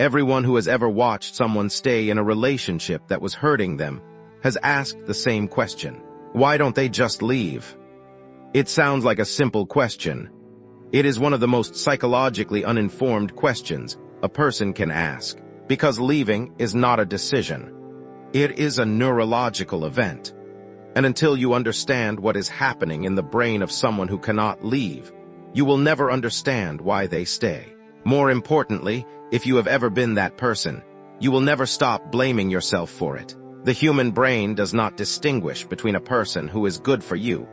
Everyone who has ever watched someone stay in a relationship that was hurting them has asked the same question. Why don't they just leave? It sounds like a simple question. It is one of the most psychologically uninformed questions a person can ask, because leaving is not a decision. It is a neurological event. And until you understand what is happening in the brain of someone who cannot leave, you will never understand why they stay. More importantly, if you have ever been that person, you will never stop blaming yourself for it. The human brain does not distinguish between a person who is good for you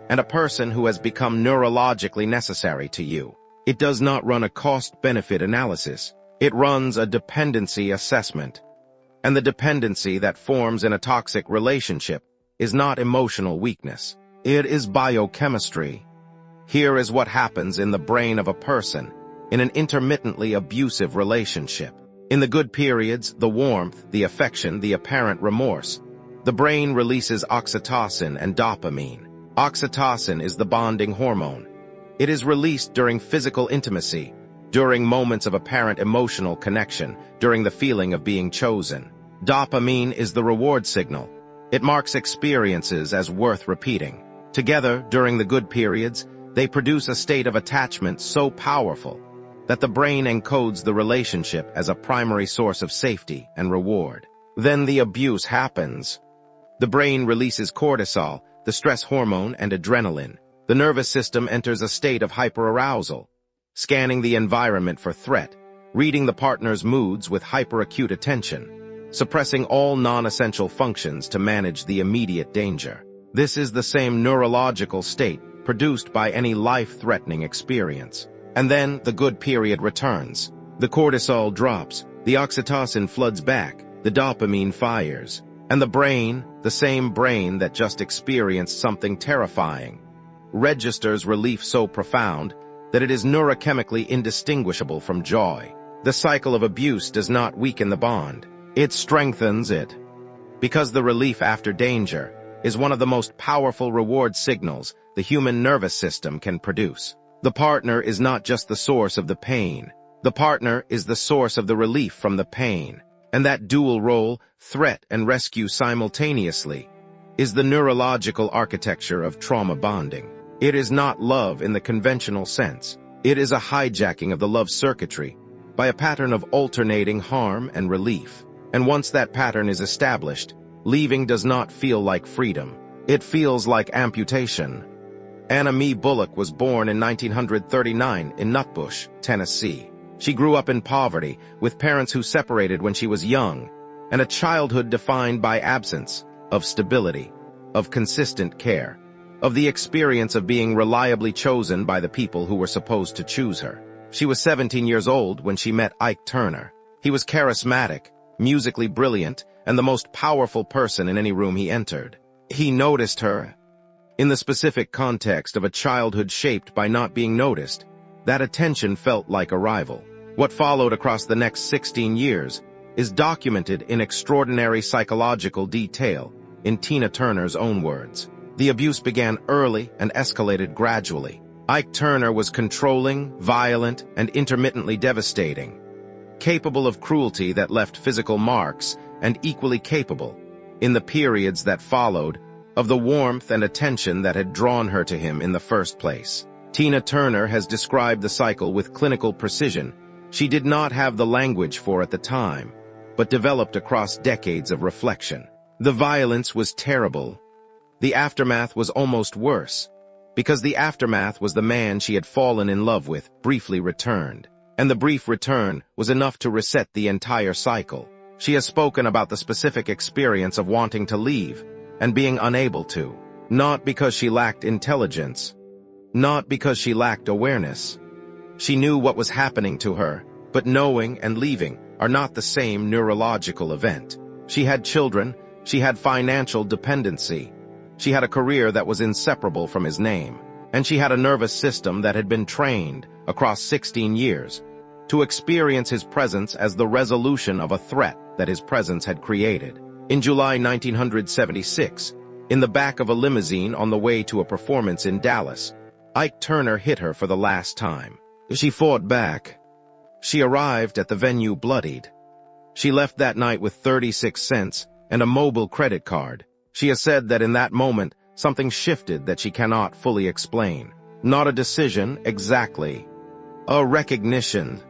and a person who has become neurologically necessary to you. It does not run a cost-benefit analysis. It runs a dependency assessment. And the dependency that forms in a toxic relationship is not emotional weakness. It is biochemistry. Here is what happens in the brain of a person in an intermittently abusive relationship. In the good periods, the warmth, the affection, the apparent remorse, the brain releases oxytocin and dopamine. Oxytocin is the bonding hormone. It is released during physical intimacy, during moments of apparent emotional connection, during the feeling of being chosen. Dopamine is the reward signal. It marks experiences as worth repeating. Together, during the good periods, they produce a state of attachment so powerful that the brain encodes the relationship as a primary source of safety and reward. Then the abuse happens. The brain releases cortisol, the stress hormone, and adrenaline. The nervous system enters a state of hyperarousal, scanning the environment for threat, reading the partner's moods with hyperacute attention, suppressing all non-essential functions to manage the immediate danger. This is the same neurological state produced by any life-threatening experience. And then the good period returns. The cortisol drops, the oxytocin floods back, the dopamine fires, and the brain, the same brain that just experienced something terrifying, registers relief so profound that it is neurochemically indistinguishable from joy. The cycle of abuse does not weaken the bond. It strengthens it. Because the relief after danger is one of the most powerful reward signals the human nervous system can produce. The partner is not just the source of the pain. The partner is the source of the relief from the pain. And that dual role, threat and rescue simultaneously, is the neurological architecture of trauma bonding. It is not love in the conventional sense. It is a hijacking of the love circuitry by a pattern of alternating harm and relief. And once that pattern is established, leaving does not feel like freedom. It feels like amputation. Anna Mee Bullock was born in 1939 in Nutbush, Tennessee. She grew up in poverty, with parents who separated when she was young, and a childhood defined by absence of stability, of consistent care, of the experience of being reliably chosen by the people who were supposed to choose her. She was 17 years old when she met Ike Turner. He was charismatic, musically brilliant, and the most powerful person in any room he entered. He noticed her. In the specific context of a childhood shaped by not being noticed, that attention felt like arrival. What followed across the next 16 years is documented in extraordinary psychological detail, in Tina Turner's own words. The abuse began early and escalated gradually. Ike Turner was controlling, violent, and intermittently devastating, capable of cruelty that left physical marks, and equally capable, in the periods that followed, of the warmth and attention that had drawn her to him in the first place. Tina Turner has described the cycle with clinical precision. She did not have the language for at the time, but developed across decades of reflection. The violence was terrible. The aftermath was almost worse, because the aftermath was the man she had fallen in love with briefly returned, and the brief return was enough to reset the entire cycle. She has spoken about the specific experience of wanting to leave and being unable to, not because she lacked intelligence, not because she lacked awareness. She knew what was happening to her, but knowing and leaving are not the same neurological event. She had children, she had financial dependency, she had a career that was inseparable from his name, and she had a nervous system that had been trained, across 16 years, to experience his presence as the resolution of a threat that his presence had created. In July 1976, in the back of a limousine on the way to a performance in Dallas, Ike Turner hit her for the last time. She fought back. She arrived at the venue bloodied. She left that night with 36 cents and a Mobil credit card. She has said that in that moment, something shifted that she cannot fully explain. Not a decision, exactly. A recognition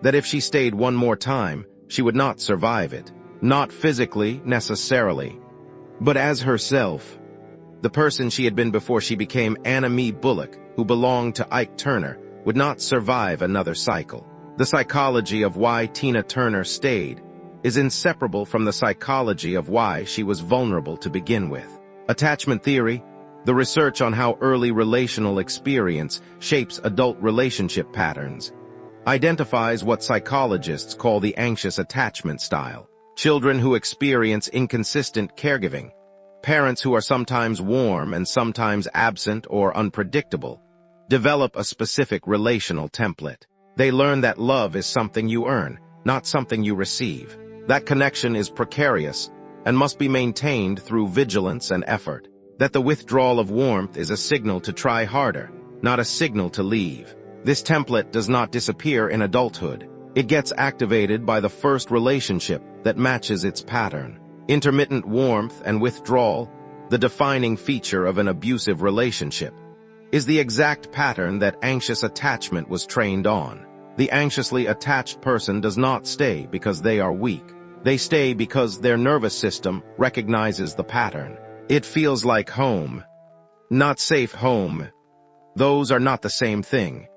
that if she stayed one more time, she would not survive it. Not physically, necessarily, but as herself. The person she had been before she became Anna Mee Bullock, who belonged to Ike Turner, would not survive another cycle. The psychology of why Tina Turner stayed is inseparable from the psychology of why she was vulnerable to begin with. Attachment theory, the research on how early relational experience shapes adult relationship patterns, identifies what psychologists call the anxious attachment style. Children who experience inconsistent caregiving, parents who are sometimes warm and sometimes absent or unpredictable, develop a specific relational template. They learn that love is something you earn, not something you receive. That connection is precarious and must be maintained through vigilance and effort. That the withdrawal of warmth is a signal to try harder, not a signal to leave. This template does not disappear in adulthood. It gets activated by the first relationship that matches its pattern. Intermittent warmth and withdrawal, the defining feature of an abusive relationship, is the exact pattern that anxious attachment was trained on. The anxiously attached person does not stay because they are weak. They stay because their nervous system recognizes the pattern. It feels like home, not safe home. Those are not the same thing.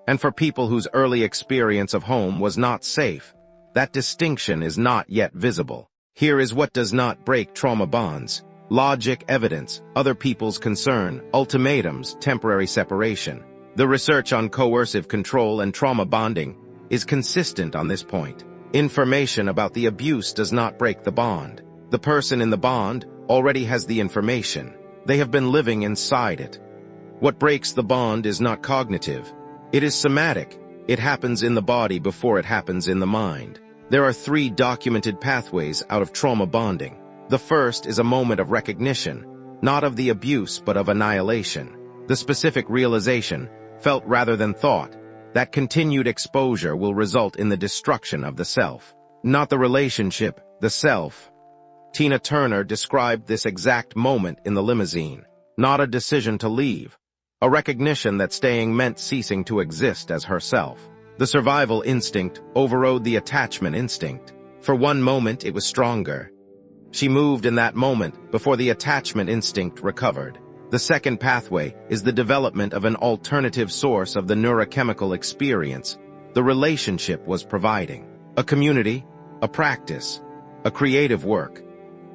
And for people whose early experience of home was not safe, that distinction is not yet visible. Here is what does not break trauma bonds: logic, evidence, other people's concern, ultimatums, temporary separation. The research on coercive control and trauma bonding is consistent on this point. Information about the abuse does not break the bond. The person in the bond already has the information. They have been living inside it. What breaks the bond is not cognitive. It is somatic. It happens in the body before it happens in the mind. There are 3 documented pathways out of trauma bonding. The first is a moment of recognition, not of the abuse but of annihilation. The specific realization, felt rather than thought, that continued exposure will result in the destruction of the self. Not the relationship, the self. Tina Turner described this exact moment in the limousine. Not a decision to leave. A recognition that staying meant ceasing to exist as herself. The survival instinct overrode the attachment instinct. For one moment, it was stronger. She moved in that moment before the attachment instinct recovered. The second pathway is the development of an alternative source of the neurochemical experience the relationship was providing. A community, a practice, a creative work.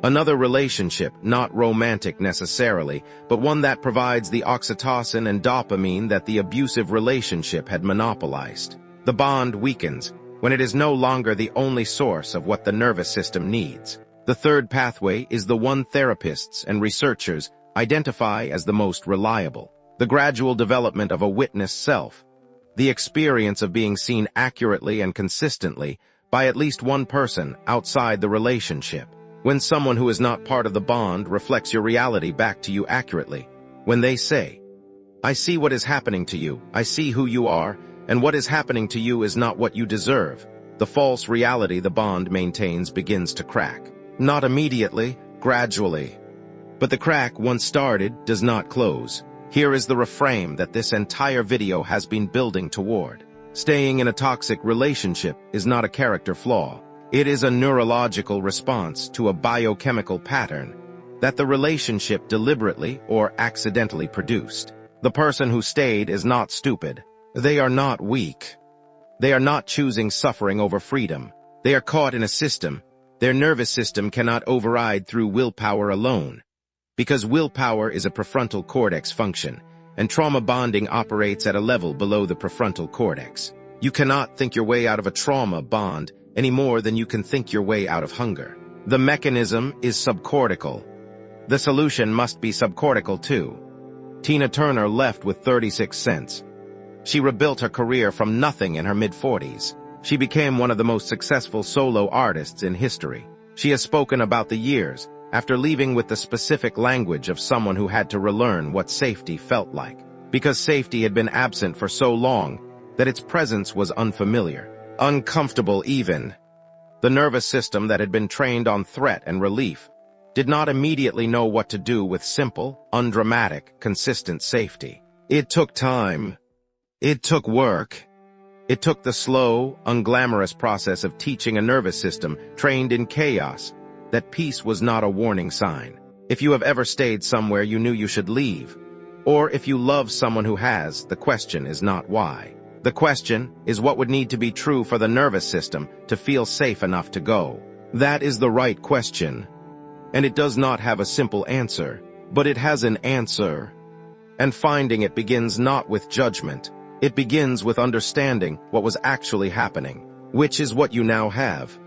Another relationship, not romantic necessarily, but one that provides the oxytocin and dopamine that the abusive relationship had monopolized. The bond weakens when it is no longer the only source of what the nervous system needs. The third pathway is the one therapists and researchers identify as the most reliable. The gradual development of a witness self. The experience of being seen accurately and consistently by at least one person outside the relationship. When someone who is not part of the bond reflects your reality back to you accurately. When they say, "I see what is happening to you, I see who you are, and what is happening to you is not what you deserve," the false reality the bond maintains begins to crack. Not immediately, gradually. But the crack, once started, does not close. Here is the reframe that this entire video has been building toward. Staying in a toxic relationship is not a character flaw. It is a neurological response to a biochemical pattern that the relationship deliberately or accidentally produced. The person who stayed is not stupid. They are not weak. They are not choosing suffering over freedom. They are caught in a system their nervous system cannot override through willpower alone. Because willpower is a prefrontal cortex function, and trauma bonding operates at a level below the prefrontal cortex. You cannot think your way out of a trauma bond any more than you can think your way out of hunger. The mechanism is subcortical. The solution must be subcortical too. Tina Turner left with 36 cents. She rebuilt her career from nothing in her mid-40s. She became one of the most successful solo artists in history. She has spoken about the years after leaving with the specific language of someone who had to relearn what safety felt like. Because safety had been absent for so long that its presence was unfamiliar. uncomfortable even. The nervous system that had been trained on threat and relief did not immediately know what to do with simple, undramatic, consistent safety. It took time. It took work. It took the slow, unglamorous process of teaching a nervous system trained in chaos that peace was not a warning sign. If you have ever stayed somewhere you knew you should leave, or if you love someone who has, the question is not why. The question is what would need to be true for the nervous system to feel safe enough to go. That is the right question, and it does not have a simple answer, but it has an answer. And finding it begins not with judgment. It begins with understanding what was actually happening, which is what you now have.